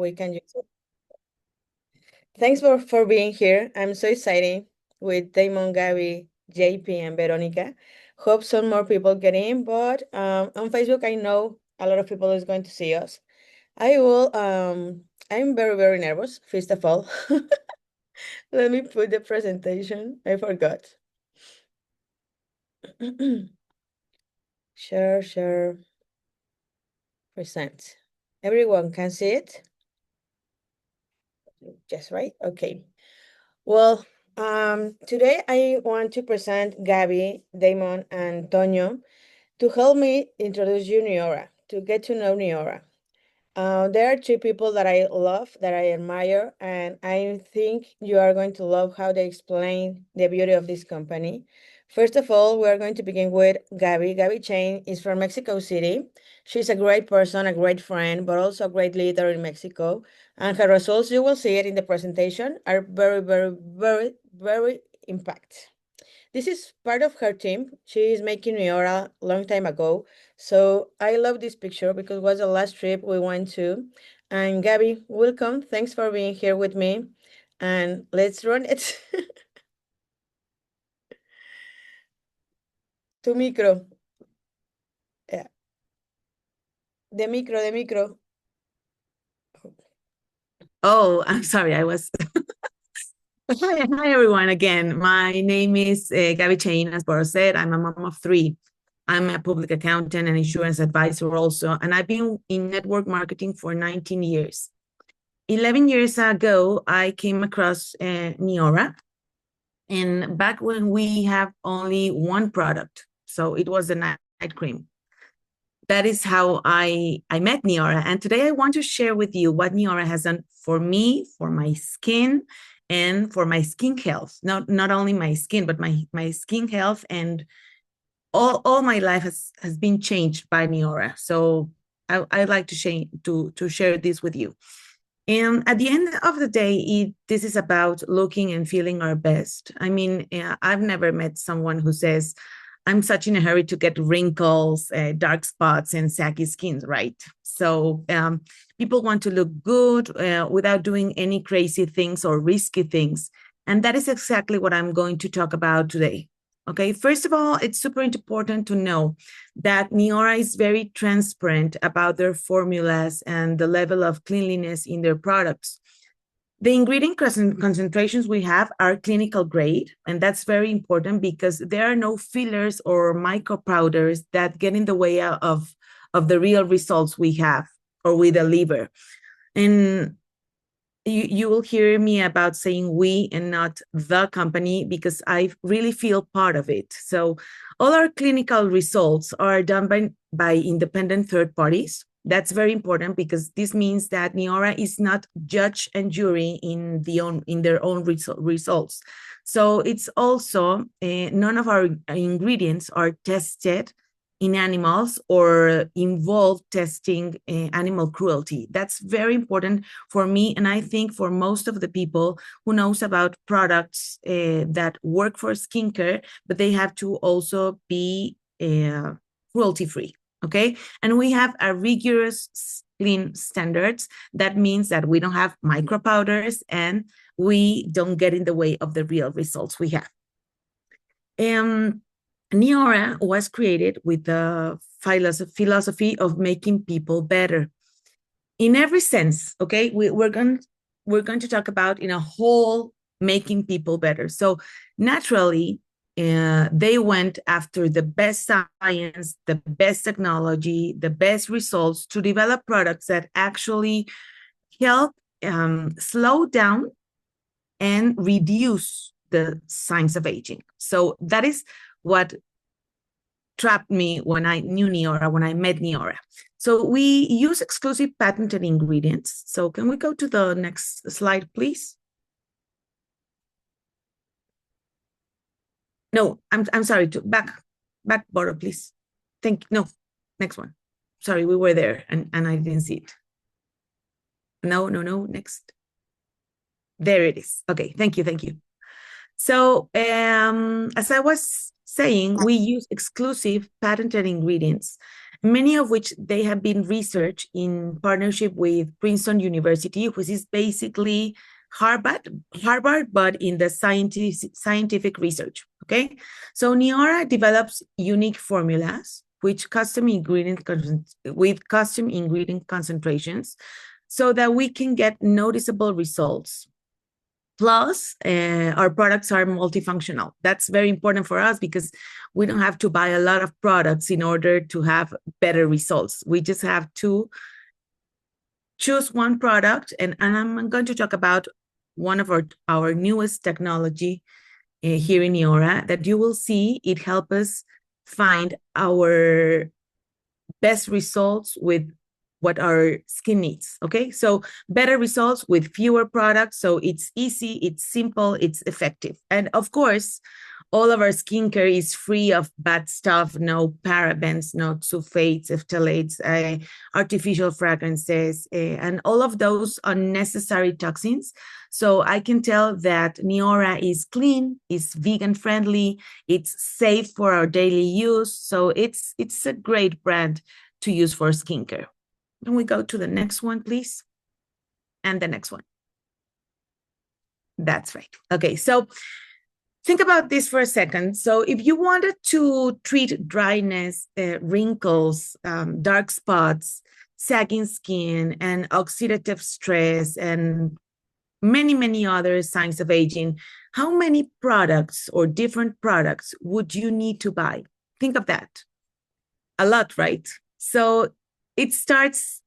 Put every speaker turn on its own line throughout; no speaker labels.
we can use it. Thanks for being here. I'm so excited with Damon, Gaby, JP, and Veronica. Hope some more people get in, but on Facebook, I know a lot of people is going to see us. I'm very, very nervous, first of all. Let me put the presentation. I forgot. Share, present. Everyone can see it? Yes, right? Okay. Well, today I want to present Gaby, Damon, and Tonio to help me introduce you Neora, to get to know Neora. There are two people that I love, that I admire, and I think you are going to love how they explain the beauty of this company. First of all, we are going to begin with Gaby. Gaby Chein is from Mexico City. She's a great person, a great friend, but also a great leader in Mexico. And her results, you will see it in the presentation, are very, very, very, very impact. This is part of her team. She is making Neora a long time ago. So I love this picture because it was the last trip we went to. And Gaby, welcome. Thanks for being here with me. And let's run it. Tu micro. Yeah. The micro.
Oh, I'm sorry. I was. Hi, everyone. Again, my name is Gaby Chein, as Boro said. I'm a mom of three. I'm a public accountant and insurance advisor also, and I've been in network marketing for 19 years. 11 years ago, I came across Neora, and back when we have only one product, so it was the night cream. That is how I met Neora, and today I want to share with you what Neora has done for me, for my skin, and for my skin health. Not only my skin, but my skin health, and all my life has been changed by Neora. So I'd like to share this with you. And at the end of the day, this is about looking and feeling our best. I mean, I've never met someone who says, I'm such in a hurry to get wrinkles, dark spots, and saggy skins, right? So people want to look good without doing any crazy things or risky things. And that is exactly what I'm going to talk about today. Okay, first of all, it's super important to know that Neora is very transparent about their formulas and the level of cleanliness in their products. The ingredient concentrations we have are clinical grade, and that's very important because there are no fillers or micro powders that get in the way of the real results we have or we deliver. And you will hear me about saying we and not the company because I really feel part of it. So all our clinical results are done by independent third parties. That's very important because this means that Neora is not judge and jury in their own results. So it's also none of our ingredients are tested in animals or involve testing animal cruelty. That's very important for me, and I think for most of the people who knows about products that work for skincare, but they have to also be cruelty-free. Okay, and we have a rigorous clean standards. That means that we don't have micro powders and we don't get in the way of the real results we have. Neora was created with the philosophy of making people better in every sense. Okay, we're going to talk about in a whole making people better. So naturally, they went after the best science, the best technology, the best results to develop products that actually help slow down and reduce the signs of aging. So that is what trapped me when I knew Neora, when I met Neora. So we use exclusive patented ingredients. So can we go to the next slide, please? No, I'm sorry. Back, Boro, please. No, next one. Sorry, we were there and I didn't see it. No, next. There it is. Okay, thank you. So as I was saying, we use exclusive patented ingredients. many of which they have been researched in partnership with Princeton University, which is basically Harvard, but in the scientific research, okay? So Neora develops unique formulas with custom ingredient concentrations so that we can get noticeable results. Plus, our products are multifunctional. That's very important for us because we don't have to buy a lot of products in order to have better results. We just have to choose one product, and I'm going to talk about one of our newest technology here in Neora that you will see it help us find our best results with what our skin needs, okay? So better results with fewer products, so it's easy, it's simple, it's effective. And of course, all of our skincare is free of bad stuff, no parabens, no sulfates, phthalates, artificial fragrances, and all of those unnecessary toxins. So I can tell that Neora is clean, it's vegan friendly, it's safe for our daily use. So it's a great brand to use for skincare. Can we go to the next one, please? And the next one. That's right. Okay, so think about this for a second. So if you wanted to treat dryness, wrinkles, dark spots, sagging skin, and oxidative stress, and many, many other signs of aging, how many products or different products would you need to buy? Think of that. A lot, right? So it starts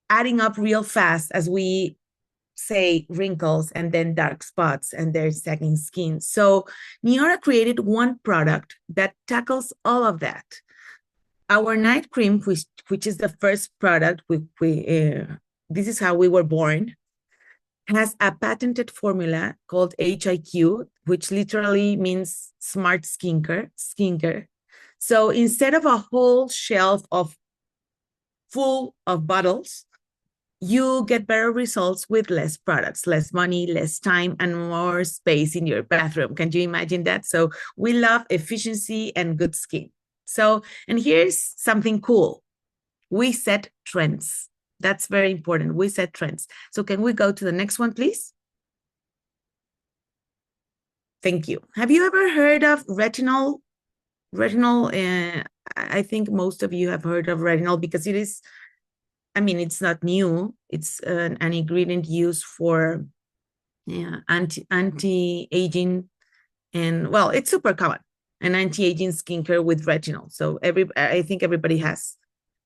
adding up real fast as we say wrinkles and then dark spots and there's sagging skin. So Neora created one product that tackles all of that. Our night cream, which is the first product, this is how we were born, has a patented formula called HIQ, which literally means smart skincare. So instead of a whole shelf full of bottles, you get better results with less products, less money, less time, and more space in your bathroom. Can you imagine that? So we love efficiency and good skin. So, and here's something cool. We set trends. That's very important. We set trends. So can we go to the next one, please? Thank you. Have you ever heard of retinol? Retinol, I think most of you have heard of retinol because it is, I mean, it's not new. It's an ingredient used for anti-aging, and well, it's super common, an anti-aging skincare with retinol. So I think everybody has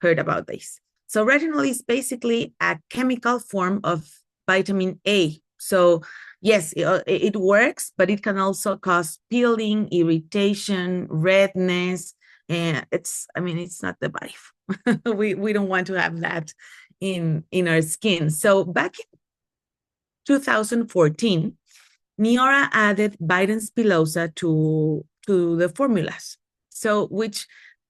heard about this. So retinol is basically a chemical form of vitamin A. So yes, it works, but it can also cause peeling, irritation, redness, and it's not the vibe. we don't want to have that in our skin. So back in 2014, Neora added Biden spilosa to the formulas. So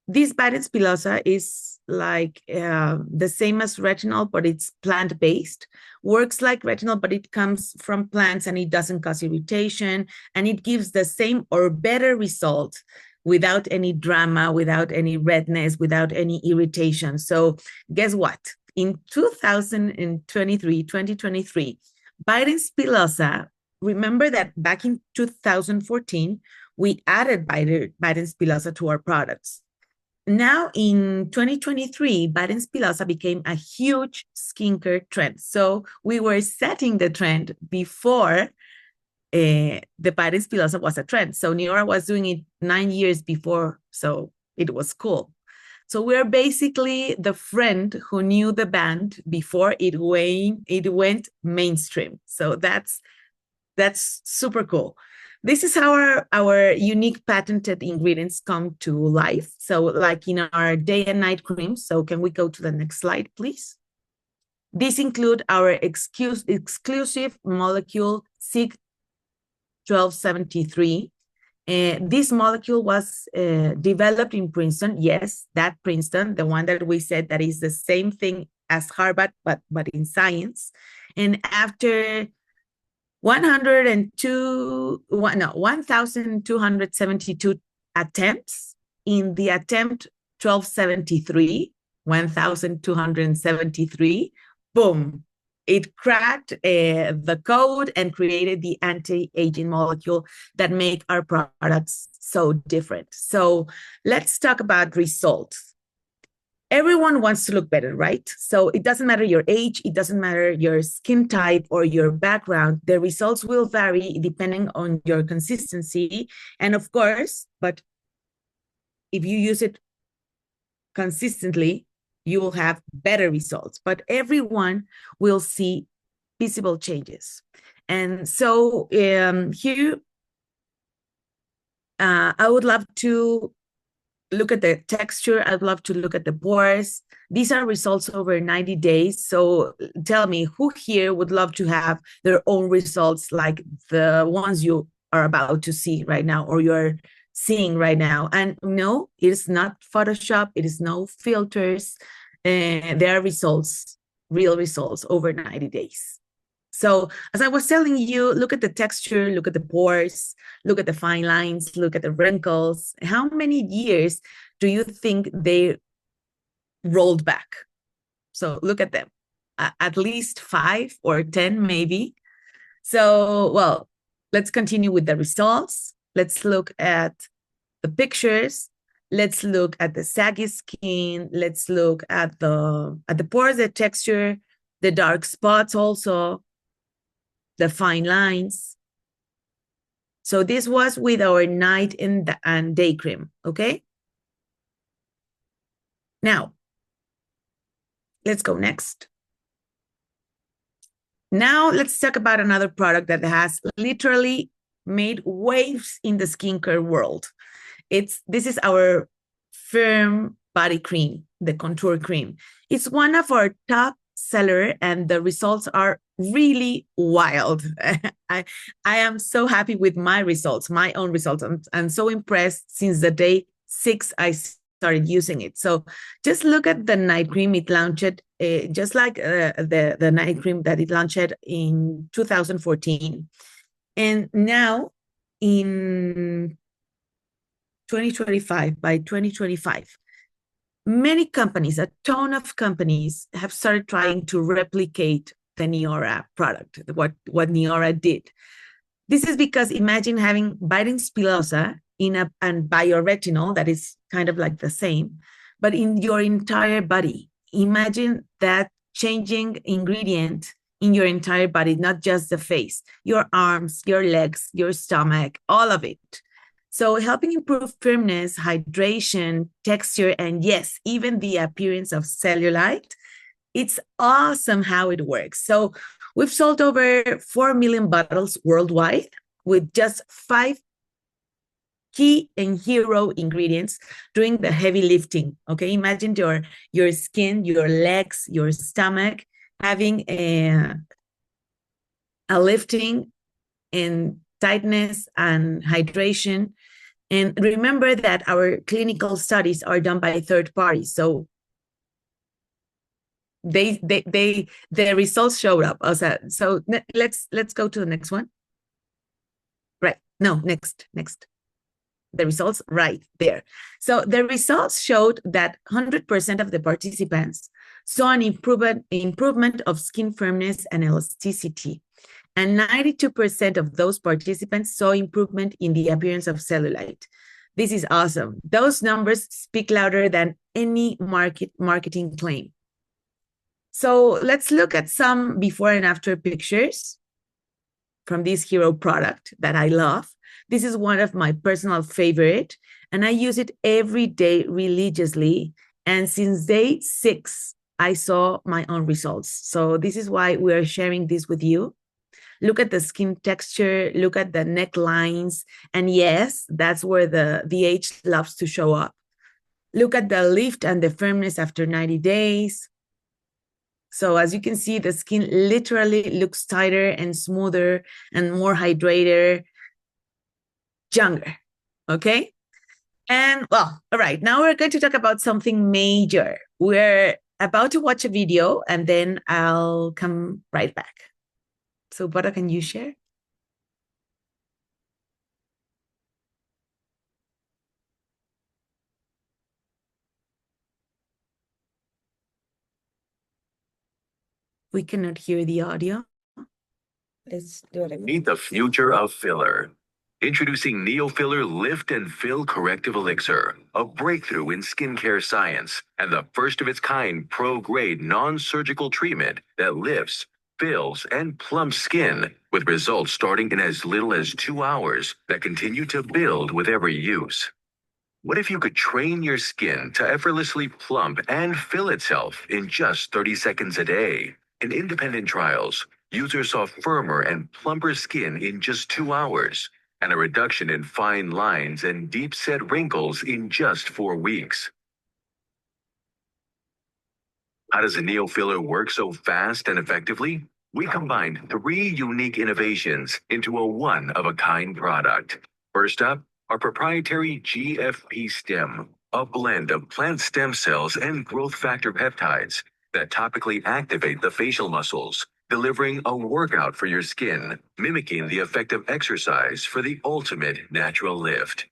this Biden spilosa is like the same as retinol, but it's plant-based. Works like retinol, but it comes from plants and it doesn't cause irritation, and it gives the same or better result without any drama, without any redness, without any irritation. So guess what? In 2023, Biden spilosa, remember that back in 2014, we added Biden spilosa to our products. Now in 2023, Biden spilosa became a huge skincare trend. So we were setting the trend before the Biden spilosa was a trend. So Neora was doing it 9 years before, so it was cool. So we're basically the friend who knew the band before it went mainstream. So that's super cool. This is how our unique patented ingredients come to life. So like in our day and night creams. So can we go to the next slide, please? These include our exclusive molecule 𝐶1273. This molecule was developed in Princeton. Yes, that Princeton, the one that we said that is the same thing as Harvard, but in science. And after 1,272 attempts, in the attempt 1273, 1273. Boom. It cracked the code and created the anti-aging molecule that make our products so different. So let's talk about results. Everyone wants to look better, right? So it doesn't matter your age, it doesn't matter your skin type or your background. The results will vary depending on your consistency. And of course, but if you use it consistently, you will have better results, but everyone will see visible changes. And so here, I would love to look at the texture. I'd love to look at the pores. These are results over 90 days. So tell me, who here would love to have their own results like the ones you are about to see right now or you're seeing right now? And no, it is not Photoshop. It is no filters. There are results, real results over 90 days. So as I was telling you, look at the texture, look at the pores, look at the fine lines, look at the wrinkles. How many years do you think they rolled back? So look at them, at least 5 or 10 maybe. So, well, let's continue with the results. Let's look at the pictures. Let's look at the saggy skin. Let's look at the pores, the texture, the dark spots also, the fine lines. So this was with our night and day cream, okay? Now, let's go next. Now let's talk about another product that has literally made waves in the skincare world. This is our firm body cream, the contour cream. It's one of our top seller and the results are really wild. I am so happy with my results, my own results. I'm so impressed since the day 6 I started using it. So just look at the night cream. It launched just like the night cream that it launched in 2014. And now in 2025, by 2025, many companies, a ton of companies have started trying to replicate the Neora product, what Neora did. This is because imagine having Biden spilosa and bioretinol, that is kind of like the same, but in your entire body. Imagine that changing ingredient in your entire body, not just the face, your arms, your legs, your stomach, all of it. So helping improve firmness, hydration, texture, and yes, even the appearance of cellulite. It's awesome how it works. So we've sold over 4 million bottles worldwide with just 5 key and hero ingredients doing the heavy lifting. Okay, imagine your skin, your legs, your stomach having a lifting and tightness and hydration. And remember that our clinical studies are done by third parties. So the results showed up. So let's go to the next one. Right. No, next. The results right there. So the results showed that 100% of the participants saw an improvement of skin firmness and elasticity. And 92% of those participants saw improvement in the appearance of cellulite. This is awesome. Those numbers speak louder than any marketing claim. So let's look at some before and after pictures from this hero product that I love. This is one of my personal favorite, and I use it every day religiously. And since day 6, I saw my own results. So this is why we are sharing this with you. Look at the skin texture, look at the necklines. And yes, that's where the age loves to show up. Look at the lift and the firmness after 90 days. So as you can see, the skin literally looks tighter and smoother and more hydrated, younger, okay? And well, all right, now we're going to talk about something major. We're about to watch a video and then I'll come right back. So Boro, can you share? We cannot hear the audio.
Let's do it again.
Meet the future of filler. Introducing NeoFiller Lift and Fill Corrective Elixir, a breakthrough in skincare science and the first of its kind pro-grade non-surgical treatment that lifts, fills, and plumps skin with results starting in as little as 2 hours that continue to build with every use. What if you could train your skin to effortlessly plump and fill itself in just 30 seconds a day? In independent trials, users saw firmer and plumper skin in just 2 hours and a reduction in fine lines and deep-set wrinkles in just 4 weeks. How does a NeoFiller work so fast and effectively? We combined 3 unique innovations into a one-of-a-kind product. First up, our proprietary GFP stem, a blend of plant stem cells and growth factor peptides that topically activate the facial muscles, delivering a workout for your skin, mimicking the effect of exercise for the ultimate natural lift.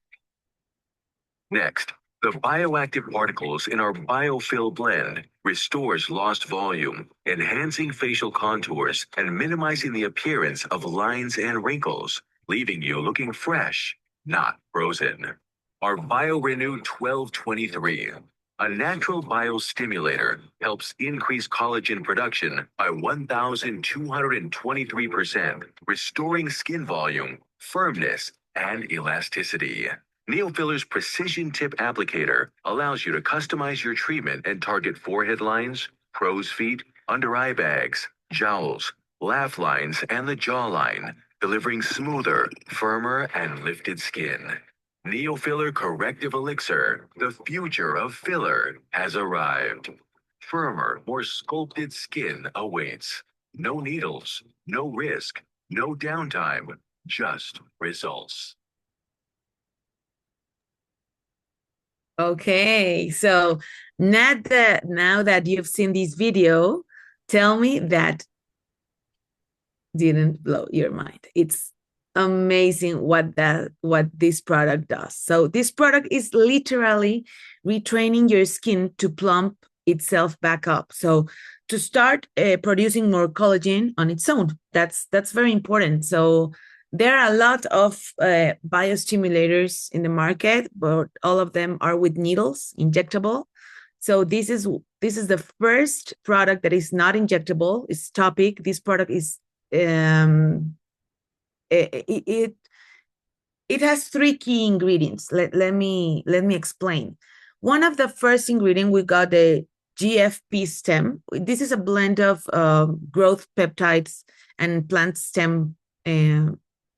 Next, the bioactive particles in our BioFill blend restores lost volume, enhancing facial contours and minimizing the appearance of lines and wrinkles, leaving you looking fresh, not frozen. Our BioRenew 1223, a natural biostimulator, helps increase collagen production by 1,223%, restoring skin volume, firmness, and elasticity. NeoFiller's precision tip applicator allows you to customize your treatment and target forehead lines, crow's feet, under eye bags, jowls, laugh lines, and the jawline, delivering smoother, firmer, and lifted skin. NeoFiller Corrective Elixir, the future of filler, has arrived. Firmer, more sculpted skin awaits. No needles, no risk, no downtime, just results.
Okay, so now that you've seen this video, tell me that didn't blow your mind. It's amazing what this product does. So this product is literally retraining your skin to plump itself back up. So to start producing more collagen on its own. That's very important. So there are a lot of biostimulators in the market, but all of them are with needles, injectable. So this is the first product that is not injectable. It's topic. This product is it has 3 key ingredients. Let me explain. One of the first ingredient, we got the GFP stem. This is a blend of growth peptides and plant stem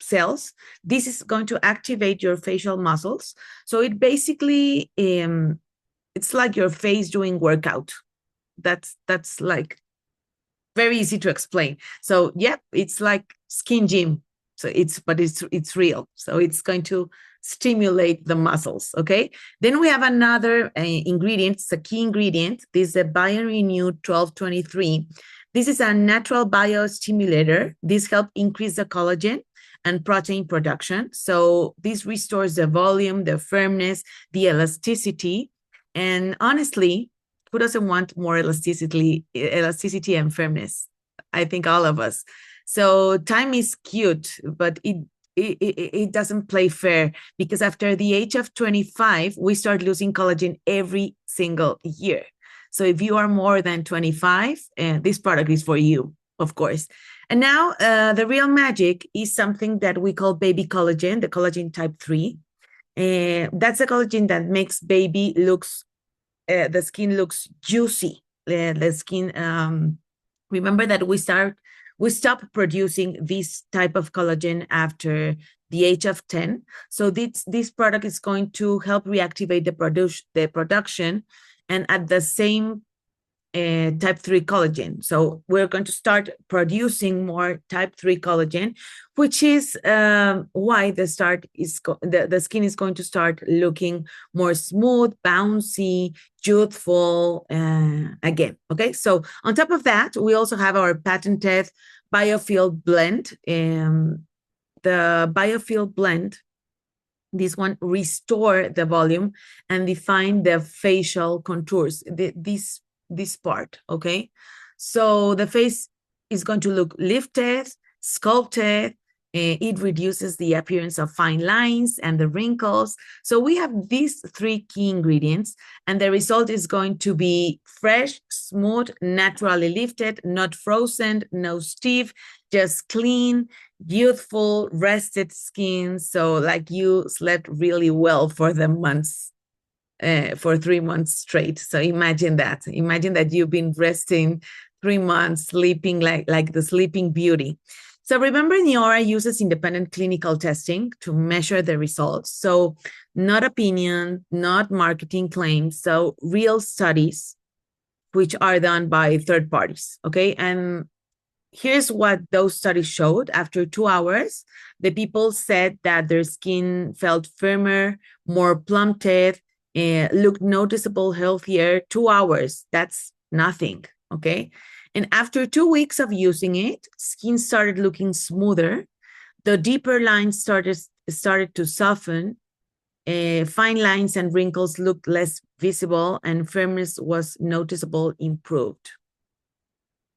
cells. This is going to activate your facial muscles. So it basically it's like your face doing workout. That's like very easy to explain. So yep, it's like skin gym. So it's real. So it's going to stimulate the muscles. Okay. Then we have another ingredient. It's a key ingredient. This is a BioRenew 1223. This is a natural biostimulator. This helps increase the collagen and protein production. So this restores the volume, the firmness, the elasticity. And honestly, who doesn't want more elasticity and firmness? I think all of us. So time is cute, but it doesn't play fair, because after the age of 25, we start losing collagen every single year. So if you are more than 25, this product is for you, of course. And now the real magic is something that we call baby collagen, the collagen type 3. That's a collagen that makes baby the skin looks juicy. The skin, remember that we stop producing this type of collagen after the age of 10. So this product is going to help reactivate the production and at the same type 3 collagen. So we're going to start producing more type 3 collagen, which is why the skin is going to start looking more smooth, bouncy, youthful again. Okay, so on top of that, we also have our patented BioFill blend. The BioFill blend, this one restore the volume and define the facial contours. This part, okay? So the face is going to look lifted, sculpted. It reduces the appearance of fine lines and the wrinkles. So we have these three key ingredients, and the result is going to be fresh, smooth, naturally lifted, not frozen, no stiff, just clean, youthful, rested skin. So like you slept really well for the months, for 3 months straight. So imagine that. Imagine that you've been resting 3 months, sleeping like the Sleeping Beauty. So remember, Neora uses independent clinical testing to measure the results. So not opinion, not marketing claims, so real studies, which are done by third parties, okay? And here's what those studies showed. After 2 hours, the people said that their skin felt firmer, more plumpeted, looked noticeable, healthier. 2 hours, that's nothing, okay? And after 2 weeks of using it, skin started looking smoother. The deeper lines started to soften. Fine lines and wrinkles looked less visible, and firmness was noticeable, improved.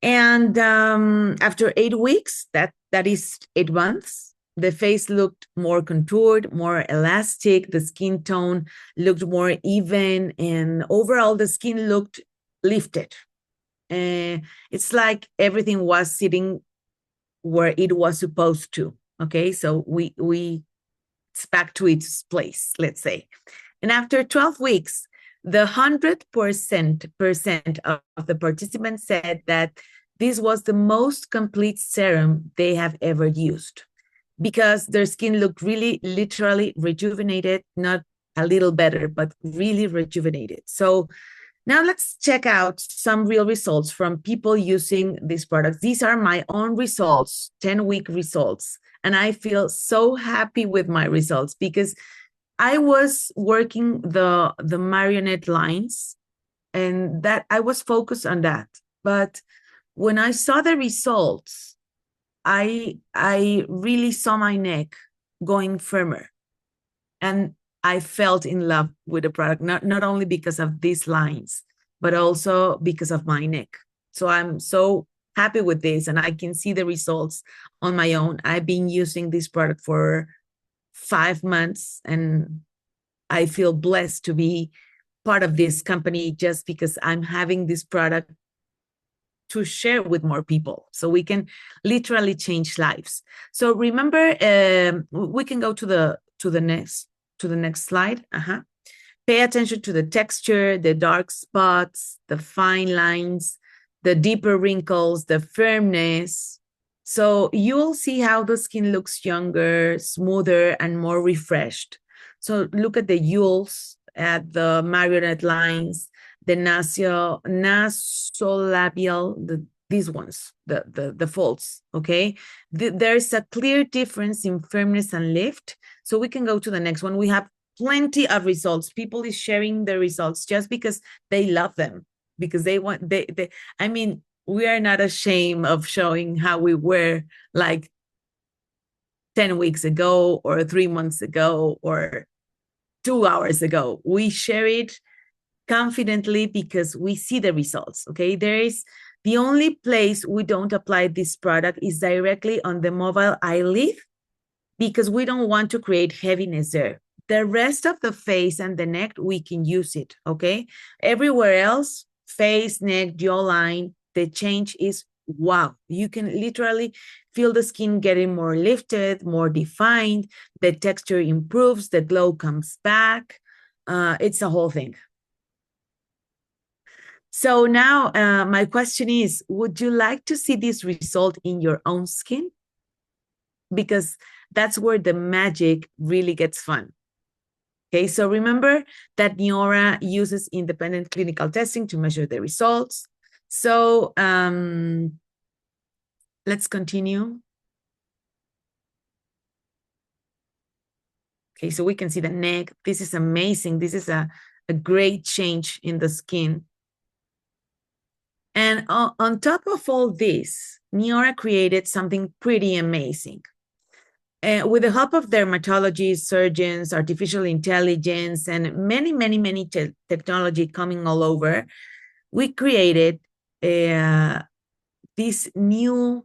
And after 8 weeks, that is 8 months, the face looked more contoured, more elastic. The skin tone looked more even, and overall the skin looked lifted. It's like everything was sitting where it was supposed to. Okay, so it's back to its place, let's say. And after 12 weeks, the 100% of the participants said that this was the most complete serum they have ever used, because their skin looked really literally rejuvenated, not a little better, but really rejuvenated. So now let's check out some real results from people using these products. These are my own results, 10-week results. And I feel so happy with my results because I was working the marionette lines, and that I was focused on that. But when I saw the results, I really saw my neck going firmer. And I felt in love with the product, not only because of these lines, but also because of my neck. So I'm so happy with this, and I can see the results on my own. I've been using this product for 5 months, and I feel blessed to be part of this company just because I'm having this product to share with more people so we can literally change lives. So remember, we can go to the next slide. Pay attention to the texture, the dark spots, the fine lines, the deeper wrinkles, the firmness. So you'll see how the skin looks younger, smoother, and more refreshed. So look at the uveitis, at the marionette lines, the nasolabial, these ones, the folds, okay? There's a clear difference in firmness and lift. So we can go to the next one. We have plenty of results. People is sharing the results just because they love them, because they want, I mean, we are not ashamed of showing how we were like 10 weeks ago or 3 months ago or 2 hours ago. We share it confidently because we see the results, okay? The only place we don't apply this product is directly on the mobile eyelid because we don't want to create heaviness there. The rest of the face and the neck, we can use it, okay? Everywhere else, face, neck, jawline, the change is wow. You can literally feel the skin getting more lifted, more defined, the texture improves, the glow comes back. It's a whole thing. So now my question is, would you like to see this result in your own skin? Because that's where the magic really gets fun. Okay, so remember that Neora uses independent clinical testing to measure the results. So let's continue. Okay, so we can see the neck. This is amazing. This is a great change in the skin. And on top of all this, Neora created something pretty amazing. With the help of dermatologists, surgeons, artificial intelligence, and many technology coming all over, we created this new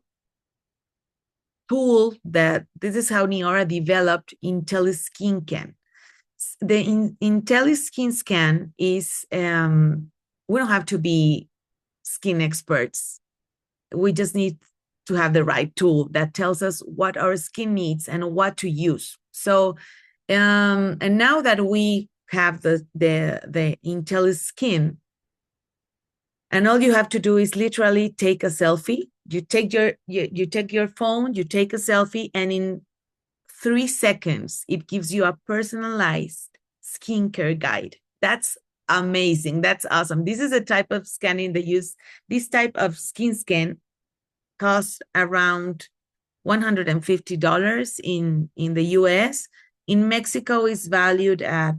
tool that this is how Neora developed 𝐸𝐴𝐿 The 𝐸𝐴𝐿 is, we don't have to be skin experts. We just need to have the right tool that tells us what our skin needs and what to use. So, and now that we have the 𝐸𝐴𝐿, and all you have to do is literally take a selfie. You take your phone, you take a selfie, and in 3 seconds, it gives you a personalized skincare guide. That's amazing. That's awesome. This is a type of scanning they use. This type of skin scan costs around $150 in the US. In Mexico, it's valued at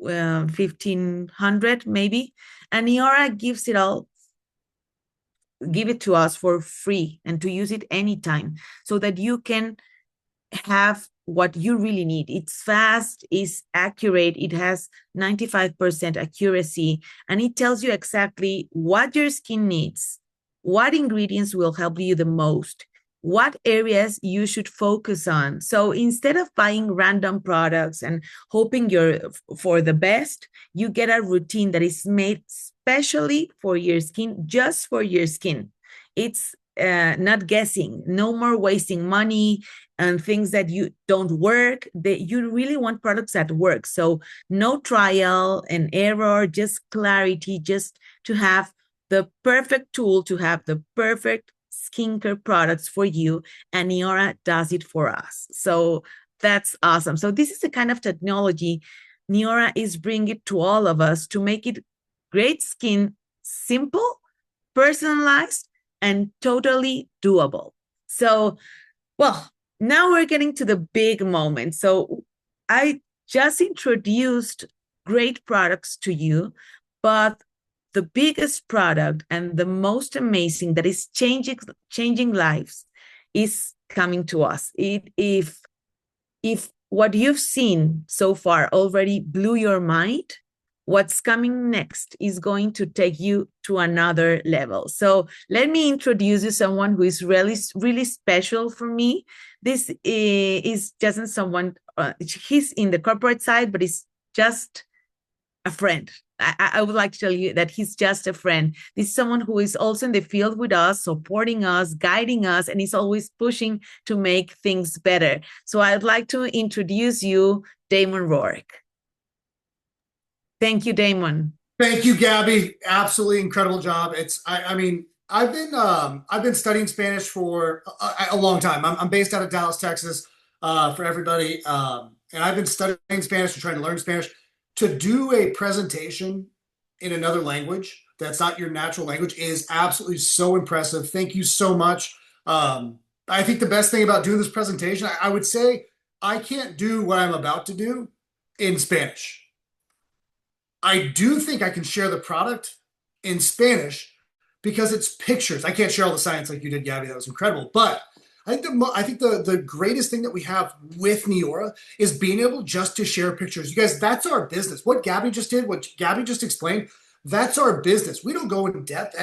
$1,500 maybe. And Neora give it to us for free and to use it anytime so that you can have what you really need. It's fast, it's accurate, it has 95% accuracy, and it tells you exactly what your skin needs, what ingredients will help you the most, what areas you should focus on. So instead of buying random products and hoping you're for the best, you get a routine that is made specially for your skin, just for your skin. It's not guessing, no more wasting money and things that you don't work. You really want products that work. So no trial and error, just clarity, just to have the perfect tool, to have the perfect skincare products for you, and Neora does it for us. So that's awesome. So this is the kind of technology Neora is bringing to all of us to make it great skin, simple, personalized, and totally doable. So, well, now we're getting to the big moment. So I just introduced great products to you, but the biggest product and the most amazing that is changing lives is coming to us. If what you've seen so far already blew your mind, what's coming next is going to take you to another level. So let me introduce you someone who is really, really special for me. This is just someone, he's in the corporate side, but he's just a friend. I would like to tell you that he's just a friend. This is someone who is also in the field with us, supporting us, guiding us, and he's always pushing to make things better. So I'd like to introduce you, Damon Rourke. Thank you, Damon.
Thank you, Gaby. Absolutely incredible job. I mean, I've been studying Spanish for a long time. I'm based out of Dallas, Texas, for everybody, and I've been studying Spanish and trying to learn Spanish. To do a presentation in another language that's not your natural language is absolutely so impressive. Thank you so much. I think the best thing about doing this presentation, I would say I can't do what I'm about to do in Spanish. I do think I can share the product in Spanish because it's pictures. I can't share all the science like you did, Gaby. That was incredible. But I think the greatest thing that we have with Neora is being able just to share pictures. You guys, that's our business. What Gaby just did, what Gaby just explained, that's our business. We don't go in depth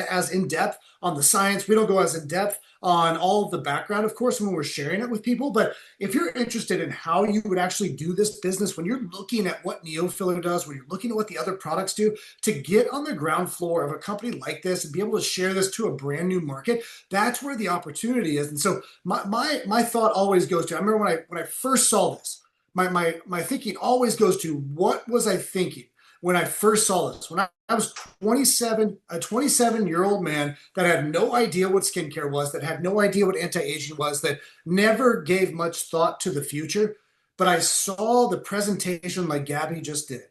on the science. We don't go as in depth on all of the background, of course, when we're sharing it with people. But if you're interested in how you would actually do this business, when you're looking at what NeoFiller does, when you're looking at what the other products do, to get on the ground floor of a company like this and be able to share this to a brand new market, that's where the opportunity is. And so my thought always goes to, I remember when I first saw this, my thinking always goes to, what was I thinking when I first saw this? When I was 27, a 27-year-old man that had no idea what skincare was, that had no idea what anti-aging was, that never gave much thought to the future. But I saw the presentation like Gaby just did,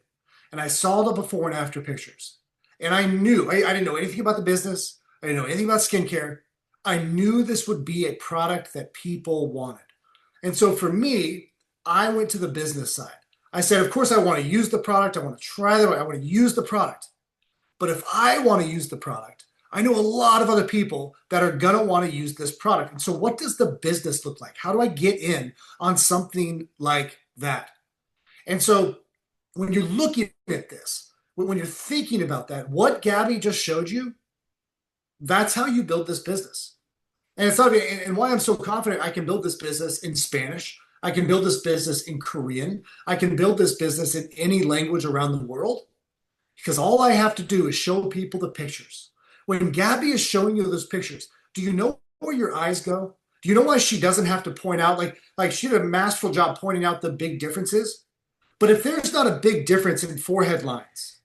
and I saw the before and after pictures. And I knew, I didn't know anything about the business. I didn't know anything about skincare. I knew this would be a product that people wanted. And so for me, I went to the business side. I said, of course, I want to use the product. I want to try the, I want to use the product. But if I want to use the product, I know a lot of other people that are going to want to use this product. And so what does the business look like? How do I get in on something like that? And so when you're looking at this, when you're thinking about that, what Gaby just showed you, That's how you build this business. And it's not, and why I'm so confident I can build this business in Spanish, I can build this business in Korean, I can build this business in any language around the world, because all I have to do is show people the pictures. When Gaby is showing you those pictures, do you know where your eyes go? Do you know why she doesn't have to point out, like she did a masterful job pointing out the big differences? But if there's not a big difference in forehead lines,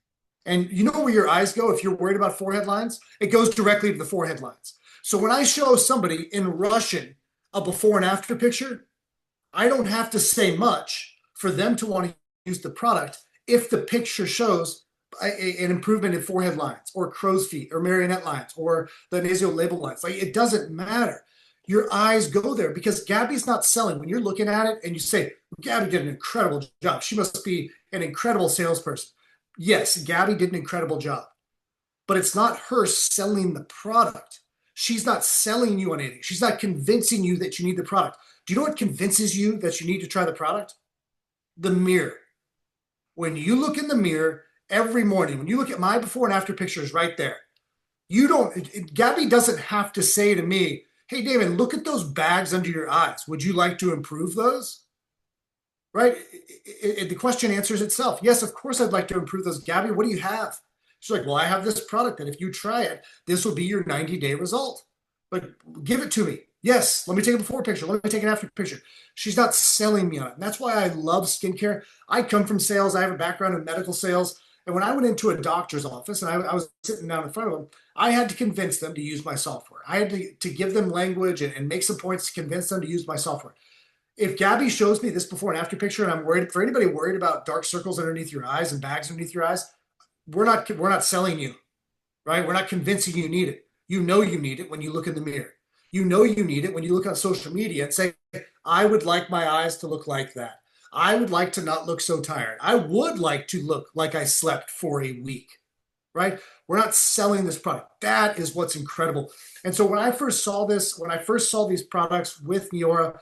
and you know where your eyes go if you're worried about forehead lines, it goes directly to the forehead lines. So when I show somebody in Russian a before and after picture, I don't have to say much for them to want to use the product if the picture shows an improvement in forehead lines or crow's feet or marionette lines or the nasolabial lines. Like, it doesn't matter. Your eyes go there because Gaby's not selling. When you're looking at it and you say, Gaby did an incredible job, she must be an incredible salesperson. Yes, Gaby did an incredible job, but it's not her selling the product. She's not selling you on anything. She's not convincing you that you need the product. Do you know what convinces you that you need to try the product? The mirror. When you look in the mirror every morning, when you look at my before and after pictures right there, Gaby doesn't have to say to me, hey, Damon, look at those bags under your eyes. Would you like to improve those? Right? The question answers itself. Yes, of course I'd like to improve those. Gaby, what do you have? She's like, well, I have this product that if you try it, this will be your 90-day result. But give it to me. Yes, let me take a before picture. Let me take an after picture. She's not selling me on it. And that's why I love skincare. I come from sales. I have a background in medical sales. And when I went into a doctor's office and I was sitting down in front of them, I had to convince them to use my software. I had to give them language and make some points to convince them to use my software. If Gaby shows me this before and after picture, and I'm worried, for anybody worried about dark circles underneath your eyes and bags underneath your eyes, we're not selling you, right? We're not convincing you need it. You know you need it when you look in the mirror. You know you need it when you look on social media and say, I would like my eyes to look like that. I would like to not look so tired. I would like to look like I slept for a week, right? We're not selling this product. That is what's incredible. And so when I first saw this, when I first saw these products with Neora,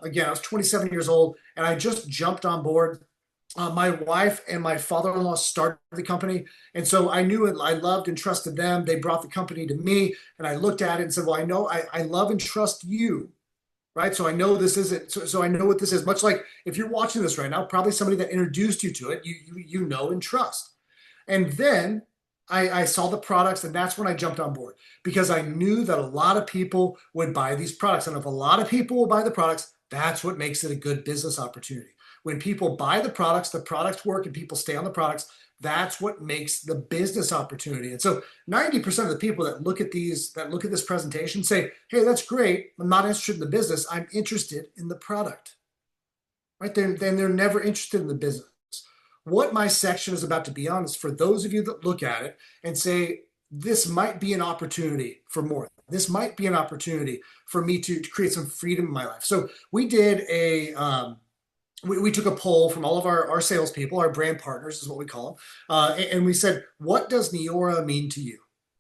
again, I was 27 years old and I just jumped on board. My wife and my father-in-law started the company. And so I knew it, I loved and trusted them. They brought the company to me and I looked at it and said, well, I know I love and trust you, right? So I know this isn't, so I know what this is. Much like if you're watching this right now, probably somebody that introduced you to it, you know and trust. And then I saw the products and that's when I jumped on board because I knew that a lot of people would buy these products. And if a lot of people will buy the products, that's what makes it a good business opportunity. When people buy the products work and people stay on the products, that's what makes the business opportunity. And so 90% of the people that look at this presentation say, hey, that's great. I'm not interested in the business. I'm interested in the product, right? Then they're never interested in the business. What my section is about to be on is for those of you that look at it and say, this might be an opportunity for more. This might be an opportunity for me to create some freedom in my life. So we did we took a poll from all of our salespeople, our brand partners is what we call them. And we said, what does Neora mean to you?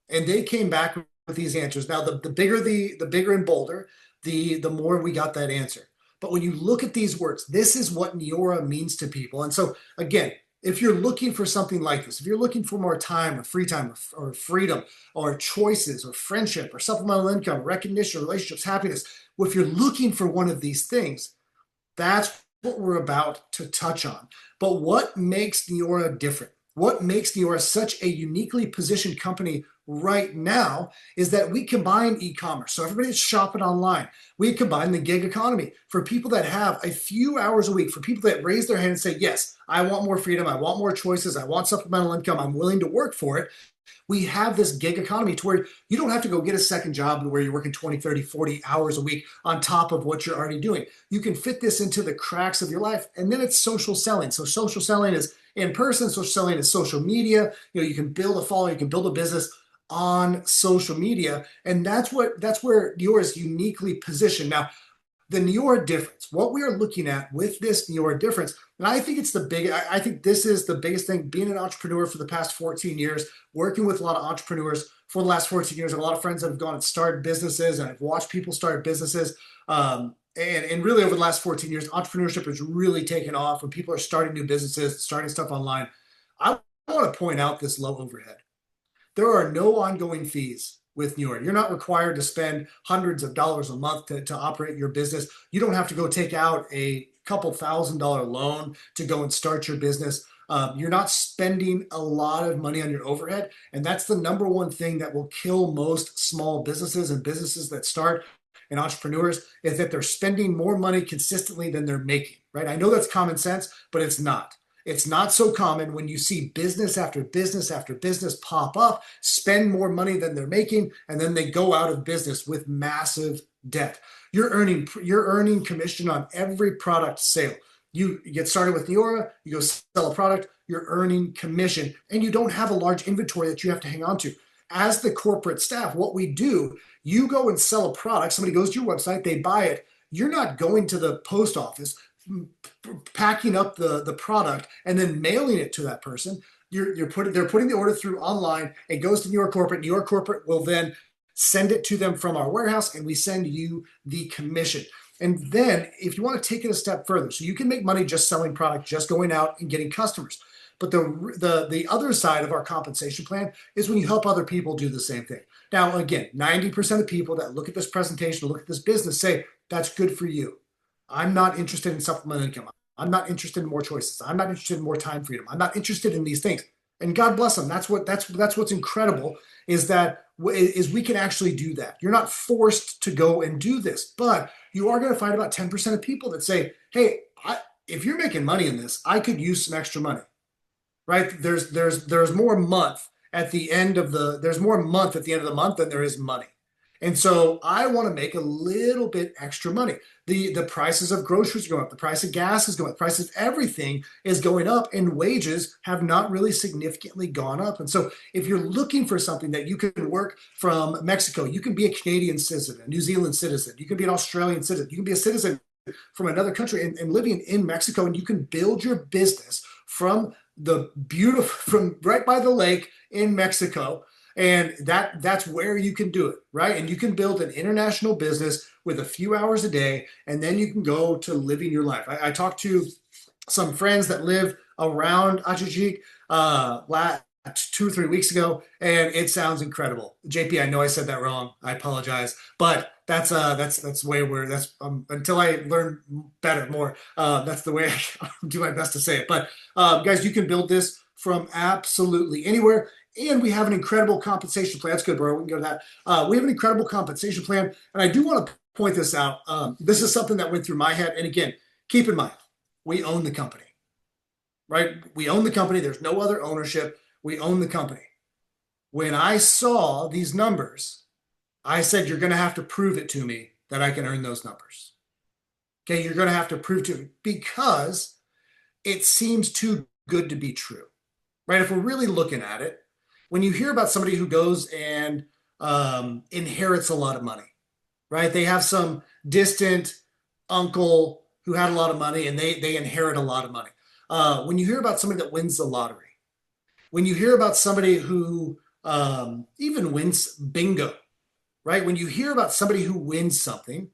And they came back with these answers. Now, the bigger and bolder, the more we got that answer. But when you look at these words, this is what Neora means to people. And so again, if you're looking for something like this, if you're looking for more time or free time or freedom or choices or friendship or supplemental income, recognition, relationships, happiness, well, if you're looking for one of these things, that's what we're about to touch on. But what makes Neora different? What makes Neora such a uniquely positioned company right now is that we combine e-commerce. So everybody's shopping online. We combine the gig economy for people that have a few hours a week, for people that raise their hand and say, yes, I want more freedom. I want more choices. I want supplemental income. I'm willing to work for it. We have this gig economy to where you don't have to go get a second job where you're working 20, 30, 40 hours a week on top of what you're already doing. You can fit this into the cracks of your life. And then it's social selling. So social selling is in person. Social selling is social media. You can build a following, you can build a business on social media. And that's where Neora is uniquely positioned. Now, the Neora difference, what we are looking at with this Neora difference, and I think I think this is the biggest thing, being an entrepreneur for the past 14 years, working with a lot of entrepreneurs for the last 14 years, a lot of friends that have gone and started businesses, and I've watched people start businesses. And really over the last 14 years, entrepreneurship has really taken off when people are starting new businesses, starting stuff online. I want to point out this low overhead. There are no ongoing fees with Neora. You're not required to spend hundreds of dollars a month to operate your business. You don't have to go take out a couple $1,000 loan to go and start your business. You're not spending a lot of money on your overhead. And that's the number one thing that will kill most small businesses and businesses that start and entrepreneurs, is that they're spending more money consistently than they're making, right? I know that's common sense, but it's not. It's not so common when you see business after business after business pop up, spend more money than they're making, and then they go out of business with massive debt. You're earning commission on every product sale. You get started with Neora, you go sell a product, you're earning commission, and you don't have a large inventory that you have to hang on to. As the corporate staff, what we do, you go and sell a product, somebody goes to your website, they buy it, you're not going to the post office, packing up the product and then mailing it to that person. They're putting the order through online. It goes to Neora Corporate. Neora Corporate will then send it to them from our warehouse, and we send you the commission. And then if you want to take it a step further, so you can make money just selling product, just going out and getting customers. But the other side of our compensation plan is when you help other people do the same thing. Now, again, 90% of people that look at this presentation, look at this business, say, that's good for you. I'm not interested in supplemental income. I'm not interested in more choices. I'm not interested in more time freedom. I'm not interested in these things. And God bless them. That's what's incredible, is we can actually do that. You're not forced to go and do this, but you are going to find about 10% of people that say, hey, if you're making money in this, I could use some extra money, right? There's more month at the end of the month than there is money. And so I want to make a little bit extra money. The prices of groceries are going up. The price of gas is going up. The price of everything is going up, and wages have not really significantly gone up. And so if you're looking for something that you can work from Mexico, you can be a Canadian citizen, a New Zealand citizen, you can be an Australian citizen, you can be a citizen from another country and living in Mexico, and you can build your business from right by the lake in Mexico. And that's where you can do it, right? And you can build an international business with a few hours a day, and then you can go to living your life. I talked to some friends that live around 𝐂𝐴𝐻𝐿𝐵 2 or 3 weeks ago, and it sounds incredible. JP, I know I said that wrong. I apologize, but that's way where until I learn more. That's the way I do my best to say it. But guys, you can build this from absolutely anywhere. And we have an incredible compensation plan. That's good, Boro. We can go to that. We have an incredible compensation plan. And I do want to point this out. This is something that went through my head. And again, keep in mind, we own the company, right? We own the company. There's no other ownership. We own the company. When I saw these numbers, I said, you're going to have to prove it to me that I can earn those numbers. Okay, you're going to have to prove to me, because it seems too good to be true, right? If we're really looking at it, when you hear about somebody who goes and inherits a lot of money, right? They have some distant uncle who had a lot of money, and they inherit a lot of money. When you hear about somebody that wins the lottery, when you hear about somebody who even wins bingo, right? When you hear about somebody who wins something,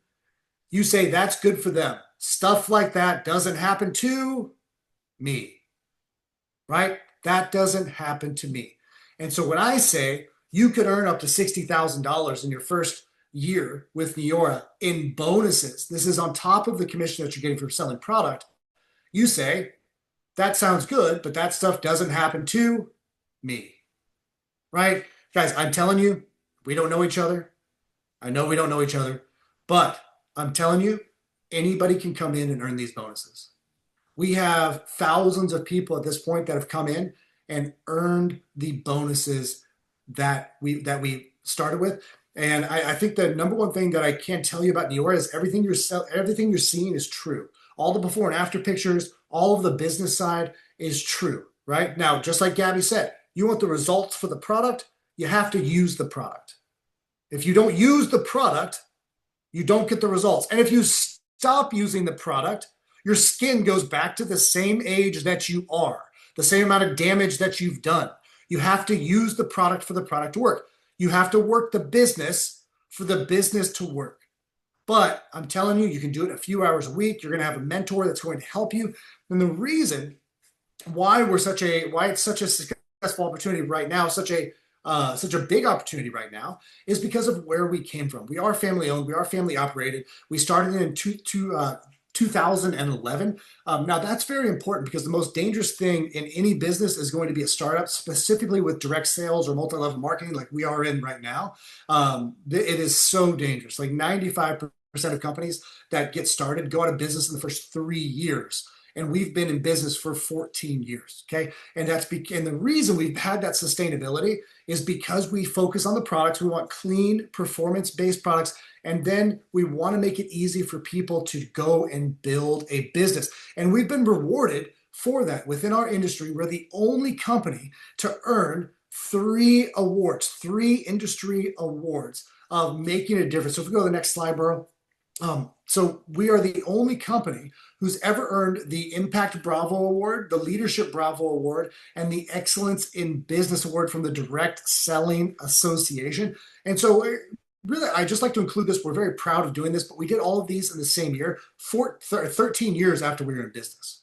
you say, that's good for them. Stuff like that doesn't happen to me, right? That doesn't happen to me. And so when I say you could earn up to $60,000 in your first year with Neora in bonuses, this is on top of the commission that you're getting for selling product, you say, that sounds good, but that stuff doesn't happen to me, right? Guys, I'm telling you, we don't know each other. I know we don't know each other, but I'm telling you, anybody can come in and earn these bonuses. We have thousands of people at this point that have come in and earned the bonuses that we started with. And I think the number one thing that I can't tell you about Neora is everything you're seeing is true. All the before and after pictures, all of the business side is true, right? Now, just like Gaby said, you want the results for the product, you have to use the product. If you don't use the product, you don't get the results. And if you stop using the product, your skin goes back to the same age that you are, the same amount of damage that you've done. You have to use the product for the product to work. You have to work the business for the business to work. But I'm telling you, you can do it a few hours a week. You're going to have a mentor that's going to help you. And the reason why it's such a successful opportunity right now, such a such a big opportunity right now is because of where we came from. We are family owned. We are family operated. We started in 2011. Now that's very important because the most dangerous thing in any business is going to be a startup, specifically with direct sales or multi-level marketing like we are in right now. It is so dangerous. Like 95% of companies that get started go out of business in the first 3 years. And we've been in business for 14 years, okay? And the reason we've had that sustainability is because we focus on the products. We want clean, performance-based products, and then we want to make it easy for people to go and build a business. And we've been rewarded for that. Within our industry, we're the only company to earn 3 awards, 3 industry awards of making a difference. So if we go to the next slide, Boro. So we are the only company who's ever earned the Impact Bravo Award, the Leadership Bravo Award, and the Excellence in Business Award from the Direct Selling Association. And so really, I just like to include this. We're very proud of doing this, but we did all of these in the same year, 13 years after we were in business.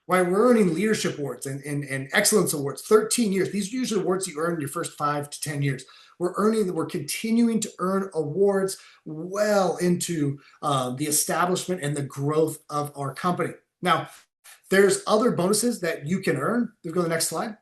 Right? We're earning leadership awards and excellence awards, 13 years. These are usually awards you earn in your first 5 to 10 years. We're continuing to earn awards well into the establishment and the growth of our company. Now, there's other bonuses that you can earn. Let's go to the next slide.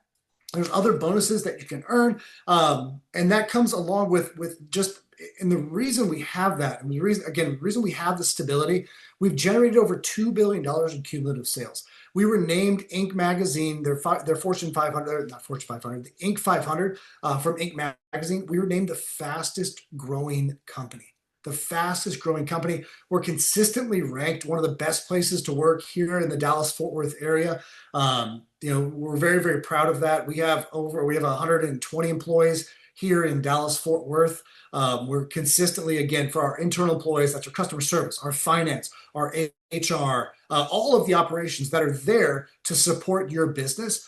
There's other bonuses that you can earn, and that comes along with just, and the reason we have that, and the reason we have the stability, we've generated over $2 billion in cumulative sales. We were named Inc. magazine, their Fortune 500, not Fortune 500, the Inc. 500 from Inc. magazine. We were named the fastest growing company. The fastest growing company. We're consistently ranked one of the best places to work here in the Dallas-Fort Worth area. We're very, very proud of that. We have 120 employees here in Dallas-Fort Worth. We're consistently, again, for our internal employees, that's our customer service, our finance, our HR, all of the operations that are there to support your business.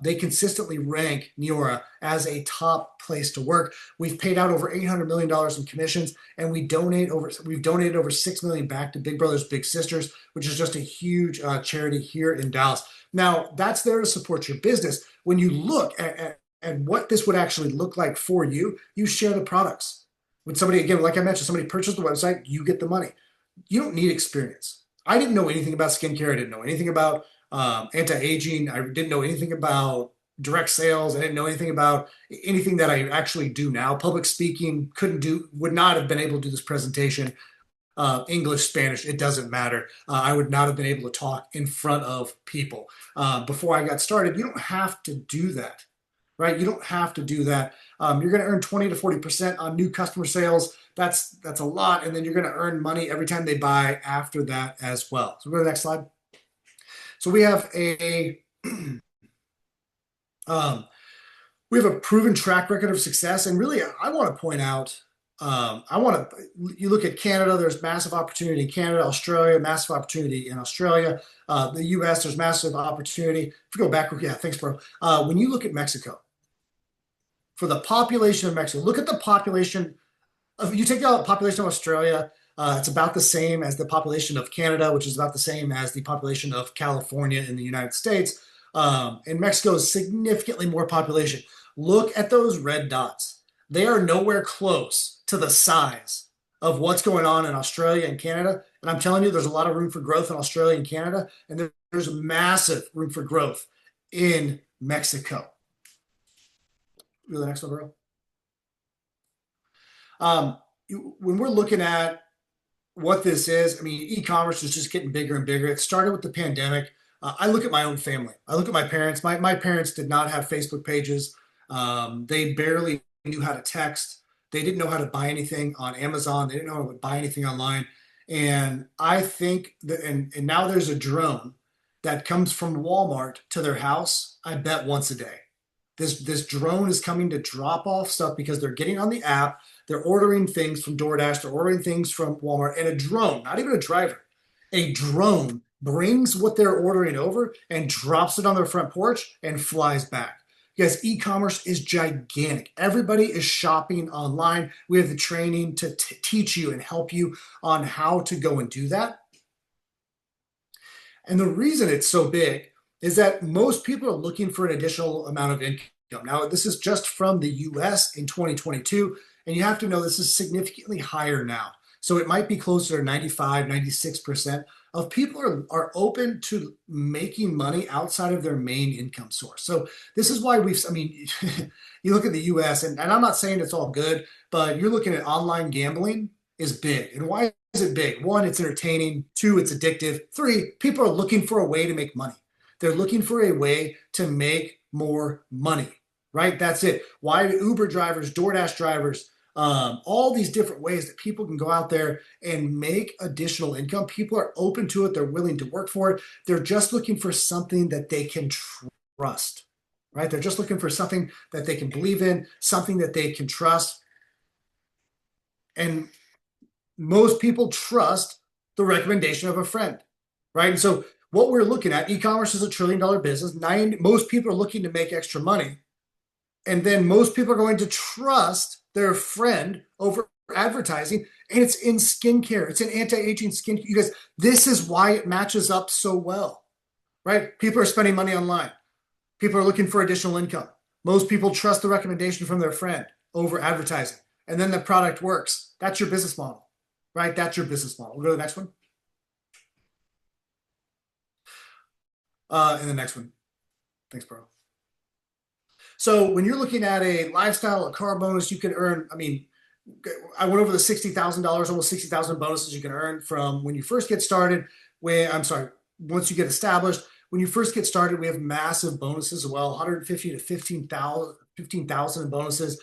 They consistently rank Neora as a top place to work. We've paid out over $800 million in commissions, and we've donated over $6 million back to Big Brothers Big Sisters, which is just a huge charity here in Dallas. Now, that's there to support your business. When you look at what this would actually look like for you, you share the products. When somebody, again, like I mentioned, somebody purchased the website, you get the money. You don't need experience. I didn't know anything about skincare. I didn't know anything about anti-aging. I didn't know anything about direct sales. I didn't know anything about anything that I actually do now. Public speaking, would not have been able to do this presentation. English, Spanish, it doesn't matter. I would not have been able to talk in front of people before I got started. You don't have to do that, right? You don't have to do that. You're going to earn 20 to 40% on new customer sales. That's a lot. And then you're going to earn money every time they buy after that as well. So we'll go to the next slide. So we have a proven track record of success. And really, I want to point out, you look at Canada, there's massive opportunity in Canada, Australia, massive opportunity in Australia, the US, there's massive opportunity. If you go back, yeah, thanks, bro. When you look at Mexico, for the population of Mexico, look at the population you take the population of Australia, it's about the same as the population of Canada, which is about the same as the population of California in the United States. And Mexico is significantly more population. Look at those red dots. They are nowhere close to the size of what's going on in Australia and Canada. And I'm telling you, there's a lot of room for growth in Australia and Canada. And there's massive room for growth in Mexico. Go to the next one, bro. When we're looking at what this is, I mean, e-commerce is just getting bigger and bigger. It started with the pandemic. I look at my own family. I look at my parents. My parents did not have Facebook pages. They barely knew how to text. They didn't know how to buy anything on Amazon. They didn't know how to buy anything online. And I think that, and now there's a drone that comes from Walmart to their house, I bet once a day. This drone is coming to drop off stuff because they're getting on the app. They're ordering things from DoorDash. They're ordering things from Walmart. And a drone, not even a driver, a drone brings what they're ordering over and drops it on their front porch and flies back. Because e-commerce is gigantic. Everybody is shopping online. We have the training to teach you and help you on how to go and do that. And the reason it's so big is that most people are looking for an additional amount of income. Now, this is just from the US in 2022, and you have to know this is significantly higher now. So it might be closer to 95, 96% of people are open to making money outside of their main income source. So this is why you look at the US, and I'm not saying it's all good, but you're looking at online gambling is big. And why is it big? One, it's entertaining. Two, it's addictive. Three, people are looking for a way to make money. They're looking for a way to make more money, right? That's it. Why do Uber drivers, DoorDash drivers, all these different ways that people can go out there and make additional income? People are open to it. They're willing to work for it. They're just looking for something that they can trust, right? They're just looking for something that they can believe in, something that they can trust. And most people trust the recommendation of a friend, right? And so what we're looking at, e-commerce is $1 trillion business. Most people are looking to make extra money. And then most people are going to trust their friend over advertising. And it's in skincare. It's in anti-aging skincare. You guys, this is why it matches up so well, right? People are spending money online. People are looking for additional income. Most people trust the recommendation from their friend over advertising. And then the product works. That's your business model, right? That's your business model. We'll go to the next one. And the next one. Thanks, bro. So when you're looking at a lifestyle, a car bonus, you can earn, I went over the $60,000, almost 60,000 bonuses you can earn from when you first get started. Once you get established. When you first get started, we have massive bonuses as well, 150 to 15,000 in bonuses.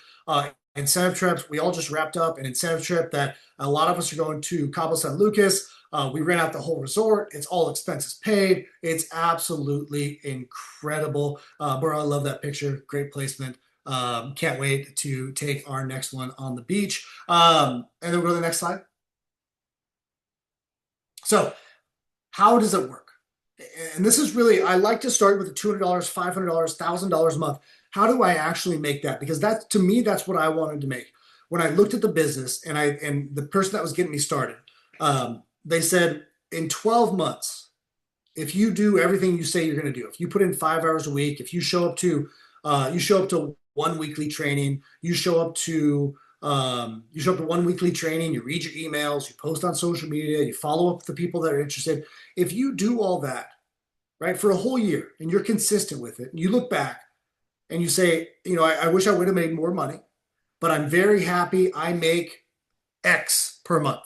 Incentive trips, we all just wrapped up an incentive trip that a lot of us are going to Cabo San Lucas. We ran out the whole resort. It's all expenses paid. It's absolutely incredible. Boro, I love that picture. Great placement. Can't wait to take our next one on the beach. And then we'll go to the next slide. So how does it work? And this is really, I like to start with the $200, $500, $1,000 a month. How do I actually make that? Because that, to me, that's what I wanted to make. When I looked at the business and the person that was getting me started, they said in 12 months, if you do everything you say you're going to do, if you put in 5 hours a week, if you show up to 1 weekly training, you show up to 1 weekly training, you read your emails, you post on social media, you follow up with the people that are interested. If you do all that, right, for a whole year and you're consistent with it, and you look back and you say, I wish I would have made more money, but I'm very happy I make X per month,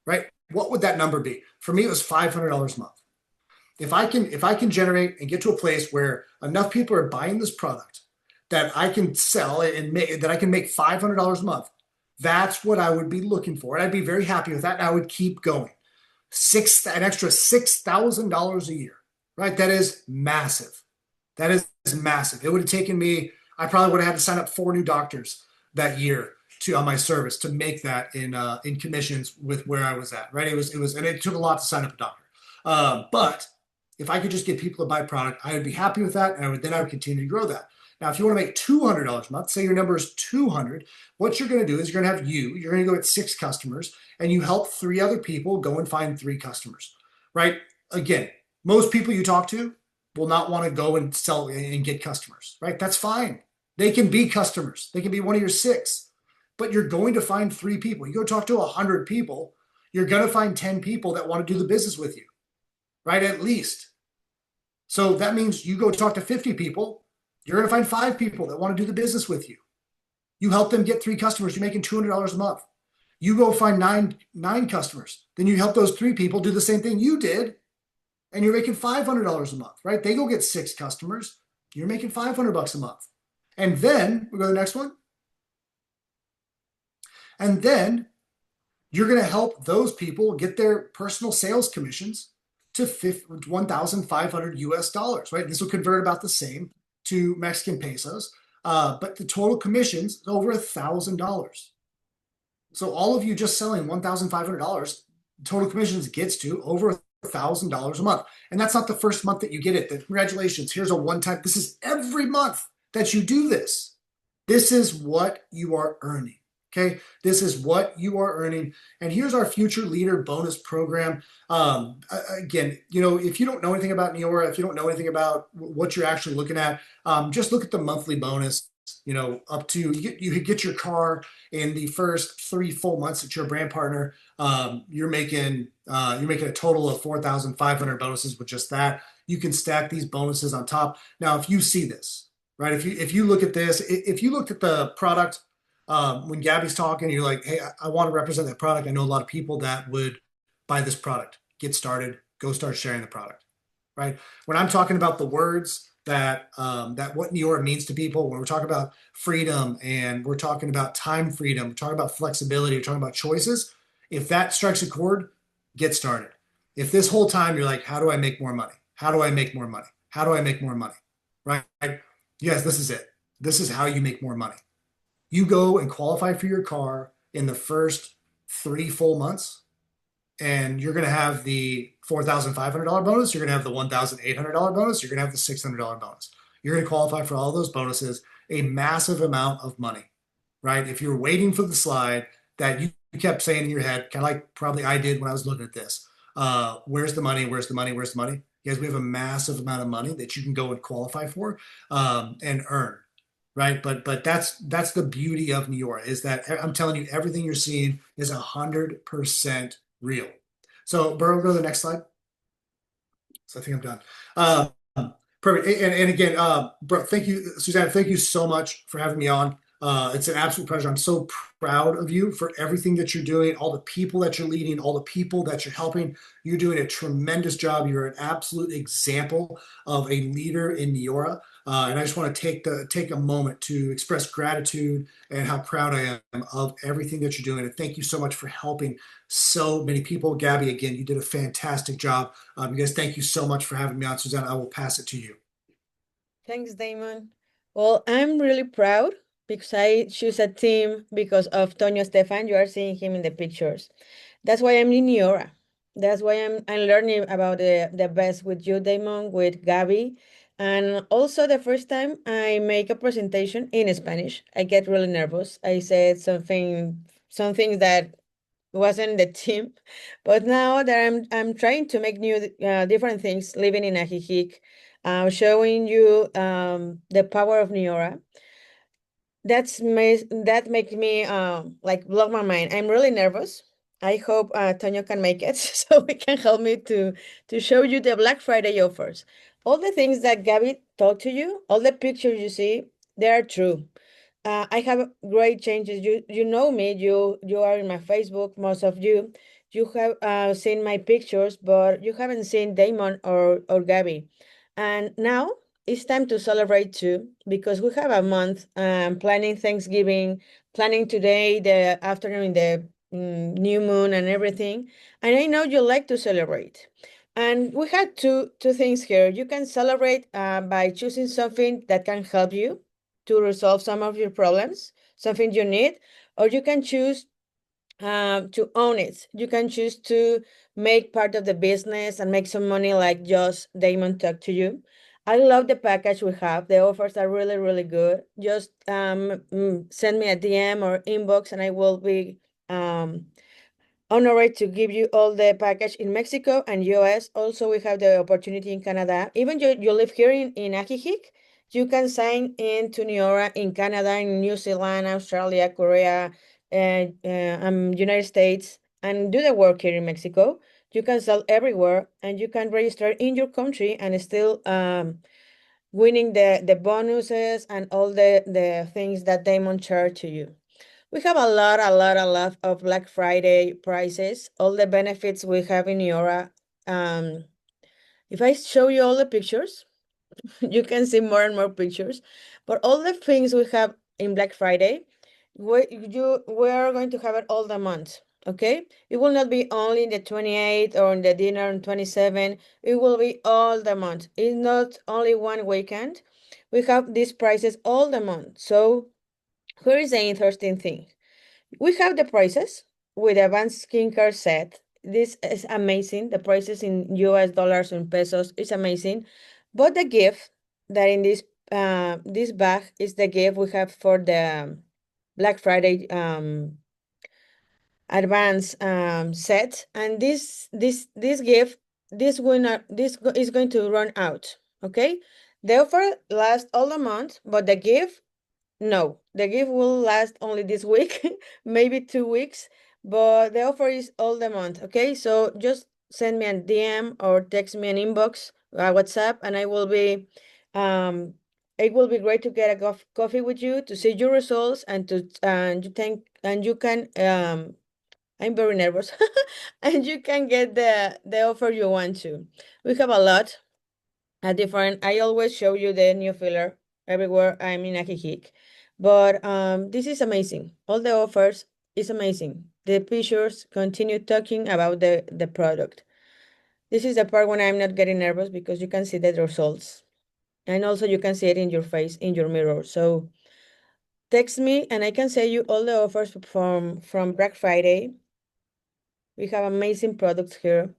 right? What would that number be? For me, it was $500 a month. If I can generate and get to a place where enough people are buying this product that I can sell and that I can make $500 a month, that's what I would be looking for. And I'd be very happy with that. And I would keep going. An extra $6,000 a year, right? That is massive. That is massive. It would have taken me, I probably would have had to sign up 4 new doctors that year on my service to make that in commissions with where I was at, right? It was, and it took a lot to sign up a doctor. But if I could just get people to buy product, I would be happy with that. And I would continue to grow that. Now, if you want to make $200 a month, say your number is 200, what you're going to do is you're going to have you're going to go get 6 customers and you help 3 other people go and find 3 customers, right? Again, most people you talk to will not want to go and sell and get customers, right? That's fine. They can be customers. They can be one of your 6, but you're going to find 3 people. You go talk to 100 people, you're going to find 10 people that want to do the business with you, right? At least. So that means you go talk to 50 people, you're going to find 5 people that want to do the business with you. You help them get 3 customers, you're making $200 a month. You go find nine customers, then you help those 3 people do the same thing you did, and you're making $500 a month, right? They go get 6 customers, you're making $500 a month. And then we go to the next one. And then you're going to help those people get their personal sales commissions to $1,500 US, right? This will convert about the same to Mexican pesos, but the total commissions is over $1,000. So all of you just selling $1,500, total commissions gets to over $1,000 a month. And that's not the first month that you get it. Congratulations, here's a one-time. This is every month that you do this. This is what you are earning. Okay, this is what you are earning. And here's our future leader bonus program. Again, if you don't know anything about Neora, if you don't know anything about what you're actually looking at, just look at the monthly bonus. Up to you get your car in the first 3 full months that you're a brand partner. You're making a total of 4,500 bonuses with just that. You can stack these bonuses on top. Now, if you see this, right? If you look at this, if you looked at the product when Gabby's talking, you're like, hey, I want to represent that product. I know a lot of people that would buy this product. Get started. Go start sharing the product, right? When I'm talking about the words that what Neora means to people, when we're talking about freedom and we're talking about time freedom, we're talking about flexibility, we're talking about choices. If that strikes a chord, get started. If this whole time you're like, how do I make more money? How do I make more money? How do I make more money? Right? Yes, this is it. This is how you make more money. You go and qualify for your car in the first 3 full months, and you're going to have the $4,500 bonus. You're going to have the $1,800 bonus. You're going to have the $600 bonus. You're going to qualify for all those bonuses, a massive amount of money, right? If you're waiting for the slide that you kept saying in your head, kind of like probably I did when I was looking at this, where's the money? Where's the money? Where's the money? Guys, we have a massive amount of money that you can go and qualify for and earn. Right. But that's the beauty of Neora, is that I'm telling you, everything you're seeing is 100% real. So Boro, go to the next slide. So I think I'm done. Perfect. And again, bro, thank you, Susana. Thank you so much for having me on. It's an absolute pleasure. I'm so proud of you for everything that you're doing, all the people that you're leading, all the people that you're helping. You're doing a tremendous job. You're an absolute example of a leader in Neora. And I just want to take a moment to express gratitude and how proud I am of everything that you're doing. And thank you so much for helping so many people. Gaby, again, you did a fantastic job. You guys, thank you so much for having me on. Susana, I will pass it to you.
Thanks, Damon. Well, I'm really proud because I choose a team because of Tonio Stefan. You are seeing him in the pictures. That's why I'm in Neora. That's why I'm learning about the best with you, Damon, with Gaby. And also the first time I make a presentation in Spanish, I get really nervous. I said some things that wasn't the team, but now that I'm trying to make new different things, living in 𝐊𝐿𝐼, showing you the power of Neora. That makes me like blow my mind. I'm really nervous. I hope Tonio can make it so he can help me to show you the Black Friday offers. All the things that Gaby talked to you, all the pictures you see, they are true. I have great changes. You know me. You are in my Facebook. Most of you have seen my pictures, but you haven't seen Damon or Gaby. And now it's time to celebrate too, because we have a month planning Thanksgiving, planning today, the afternoon, the new moon and everything. And I know you like to celebrate. And we have two things here. You can celebrate by choosing something that can help you to resolve some of your problems, something you need, or you can choose to own it. You can choose to make part of the business and make some money like just Damon talked to you. I love the package we have. The offers are really, really good. Just send me a DM or inbox and I will be honored to give you all the package in Mexico and US. Also, we have the opportunity in Canada. Even you live here in 𝐊𝐿𝐼, you can sign in to Neora in Canada, in New Zealand, Australia, Korea, and United States, and do the work here in Mexico. You can sell everywhere, and you can register in your country and still winning the bonuses and all the things that Damon shared to you. We have a lot of Black Friday prices, all the benefits we have in Neora. If I show you all the pictures, you can see more and more pictures, but all the things we have in Black Friday, we are going to have it all the month, okay? It will not be only in the 28th or in the dinner on 27th. It will be all the month. It's not only one weekend. We have these prices all the month. So here is the interesting thing. We have the prices with advanced skincare set. This is amazing. The prices in US dollars and pesos is amazing. But the gift that in this bag is the gift we have for the Black Friday advance set, and this gift, this is going to run out. Okay, the offer lasts all the month, but the gift, no, the gift will last only this week, maybe 2 weeks, but the offer is all the month. Okay, so just send me a DM or text me an inbox, WhatsApp, and I will be it will be great to get a coffee with you to see your results and you can I'm very nervous. And you can get the offer you want to. We have a lot, a different. I always show you the new filler everywhere I'm in 𝐾𝐿𝐴. But this is amazing. All the offers is amazing. The pictures continue talking about the product. This is the part when I'm not getting nervous because you can see the results. And also you can see it in your face, in your mirror. So text me and I can send you all the offers from Black Friday. We have amazing products here.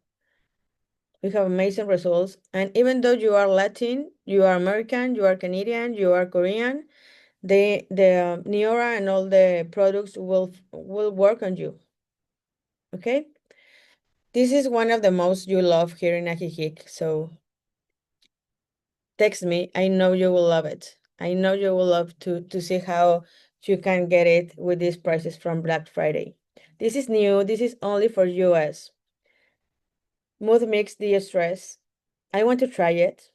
We have amazing results. And even though you are Latin, you are American, you are Canadian, you are Korean, the Neora and all the products will work on you. Okay? This is one of the most you love here in 𝐾𝐿𝐴. So text me. I know you will love it. I know you will love to see how you can get it with these prices from Black Friday. This is new. This is only for US. Mood Mix de-stress. I want to try it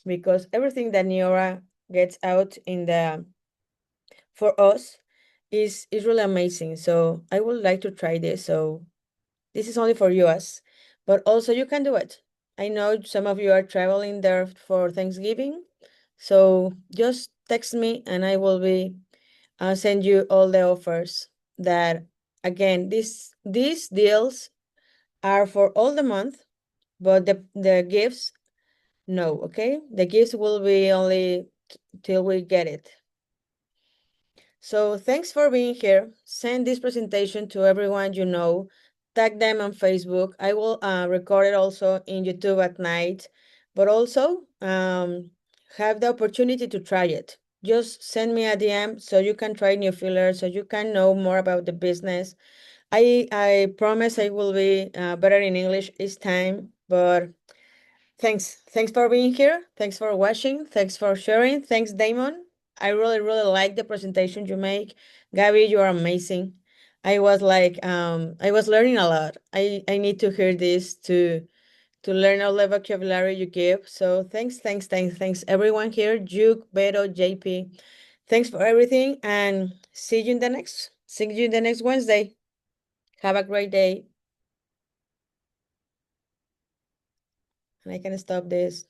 because everything that Neora gets out in the for us is really amazing. So I would like to try this. So this is only for US, but also you can do it. I know some of you are traveling there for Thanksgiving. So just text me and I will be send you all the offers that, again, these deals are for all the month, but the gifts, no, okay? The gifts will be only till we get it. So thanks for being here. Send this presentation to everyone you know. Tag them on Facebook. I will record it also in YouTube at night, but also have the opportunity to try it. Just send me a DM so you can try new fillers, so you can know more about the business. I promise I will be better in English each time, but thanks for being here. Thanks for watching. Thanks for sharing. Thanks, Damon. I really like the presentation you make. Gaby, you are amazing. I was like I was learning a lot. I need to hear this to learn all the vocabulary you give. So thanks everyone here, Duke, Boro, JP. Thanks for everything and see you in the next Wednesday. Have a great day. And I can stop this.